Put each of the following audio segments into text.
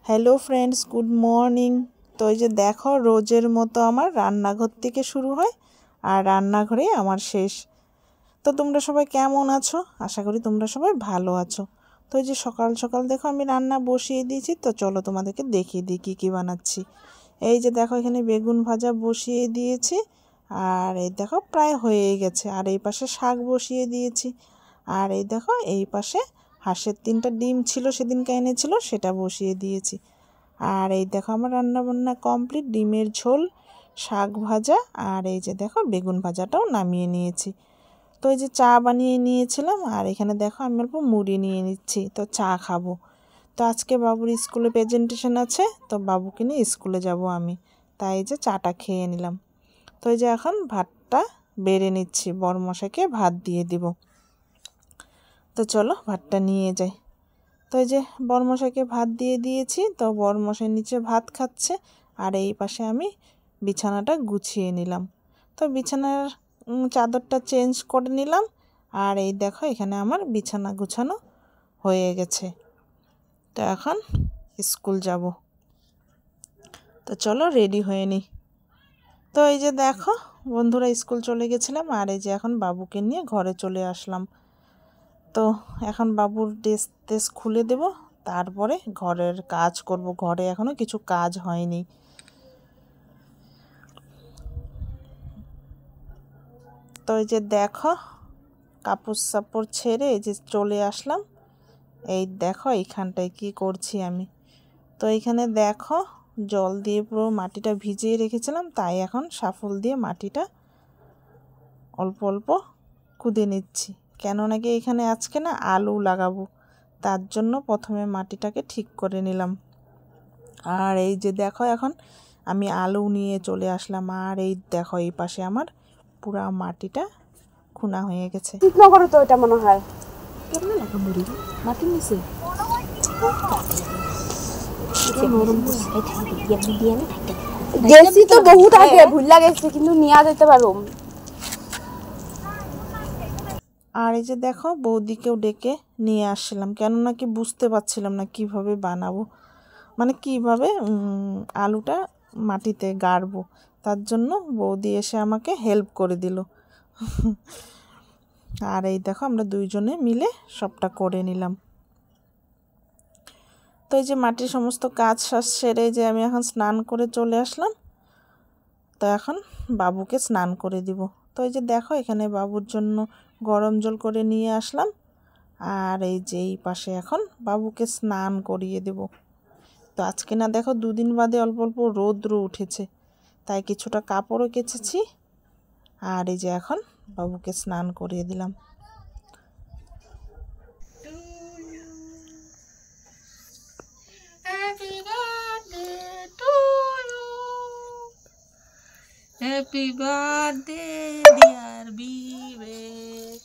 Hello friends, good morning. তো এই যে দেখো, রোজের মতো আমার রান্নাঘর থেকে শুরু হয় আর রান্নাঘরে আমার শেষ। তো তোমরা সবাই কেমন আছো? আশা করি তোমরা সবাই ভালো আছো। তো এই যে সকাল সকাল দেখো আমি রান্না বসিয়ে দিয়েছি। তো চলো তোমাদেরকে দেখিয়ে দিই কী কী বানাচ্ছি। এই যে দেখো, এখানে বেগুন ভাজা বসিয়ে দিয়েছি আর এই দেখো প্রায় হয়েই গেছে। আর এই পাশে শাক বসিয়ে দিয়েছি। আর এই দেখো এই পাশে হাঁসের 3টা ডিম ছিল, সেদিনকে এনেছিল, সেটা বসিয়ে দিয়েছি। আর এই দেখো আমার রান্নাবান্না কমপ্লিট। ডিমের ঝোল, শাক ভাজা আর এই যে দেখো বেগুন ভাজাটাও নামিয়ে নিয়েছি। তো এই যে চা বানিয়ে নিয়েছিলাম আর এখানে দেখো আমি অল্প মুড়ি নিয়ে নিচ্ছি, তো চা খাবো। তো আজকে বাবুর স্কুলে প্রেজেন্টেশন আছে, তো বাবুকে নিয়ে স্কুলে যাব আমি, তাই এই যে চাটা খেয়ে নিলাম। তো এই যে এখন ভাতটা বেড়ে নিচ্ছি, বড়মশাইকে ভাত দিয়ে দিব। তো চলো ভাতটা নিয়ে যাই। তো এই যে বড়মশাইকে ভাত দিয়ে দিয়েছি, তো বড়মশাই নিচে ভাত খাচ্ছে আর এই পাশে আমি বিছানাটা গুছিয়ে নিলাম। তো বিছানার চাদরটা চেঞ্জ করে নিলাম আর এই দেখো এখানে আমার বিছানা গুছানো হয়ে গেছে। তো এখন স্কুল যাব। তো চলো রেডি হয়ে নিই। তো এই যে দেখো বন্ধুরা, স্কুল চলে গেছিলাম আর এই যে এখন বাবুকে নিয়ে ঘরে চলে আসলাম। তো এখন বাবুর ড্রেস খুলে দেব, তারপরে ঘরের কাজ করব। ঘরে এখনও কিছু কাজ হয়নি। তো এই যে দেখো কাপড় সাপড় ছেড়ে এই যে চলে আসলাম। এই দেখো এইখানটায় কি করছি আমি। তো এইখানে দেখো জল দিয়ে পুরো মাটিটা ভিজিয়ে রেখেছিলাম, তাই এখন শাফল দিয়ে মাটিটা অল্প অল্প কুঁদে নিচ্ছি। কেন নাকি এখানে আজকে না আলু লাগাবো, তার জন্য প্রথমে মাটিটাকে ঠিক করে নিলাম। আর এই যে দেখো এখন আমি আলু নিয়ে চলে আসলাম আর এই দেখো এই পাশে আমার পুরা মাটিটা খুনা হয়ে গেছে। ঠিক না করো তো, এটা মনে হয় কেমন লাগা মুড়ি মাটির নিচে গেছি তো বহুত আগে, ভুল গেছি, কিন্তু নিয়ে যেতে পারো। আর এই যে দেখো বৌদিকেও ডেকে নিয়ে আসছিলাম, কেননা কি বুঝতে পারছিলাম না কিভাবে বানাবো, মানে কিভাবে আলুটা মাটিতে গাড়বো। তার জন্য বৌদি এসে আমাকে হেল্প করে দিল। আর এই দেখো আমরা দুইজনে মিলে সবটা করে নিলাম। তো এই যে মাটির সমস্ত কাজ সেরে যে আমি এখন স্নান করে চলে আসলাম। তো এখন বাবুকে স্নান করে দিব। তো এই যে দেখো এখানে বাবুর জন্য গরম জল করে নিয়ে আসলাম আর এই যে এই পাশে এখন বাবুকে স্নান করিয়ে দেব। তো আজকে না দেখো 2 দিন বাদে অল্প অল্প রৌদ্র উঠেছে, তাই কিছুটা কাপড়ও কেচেছি। আর এই যে এখন বাবুকে স্নান করিয়ে দিলাম। হ্যাপি বার্থডে ডিয়ার বিবেক।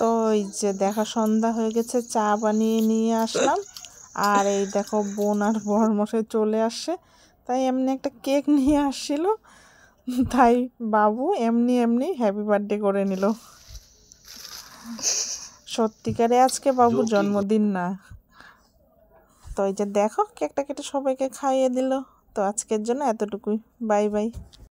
তো এই যে দেখা সন্ধ্যা হয়ে গেছে, চা বানিয়ে নিয়ে আসলাম আর এই দেখো বোন আর বড়মশাই চলে আসছে, তাই এমনি একটা কেক নিয়ে আসছিল, তাই বাবু এমনি এমনি হ্যাপি বার্থডে করে নিল। সত্যিকারে আজকে বাবুর জন্মদিন না। তো এই যে দেখো কেকটা কেটে সবাইকে খাইয়ে দিল। তো আজকের জন্য এতটুকুই। Bye bye.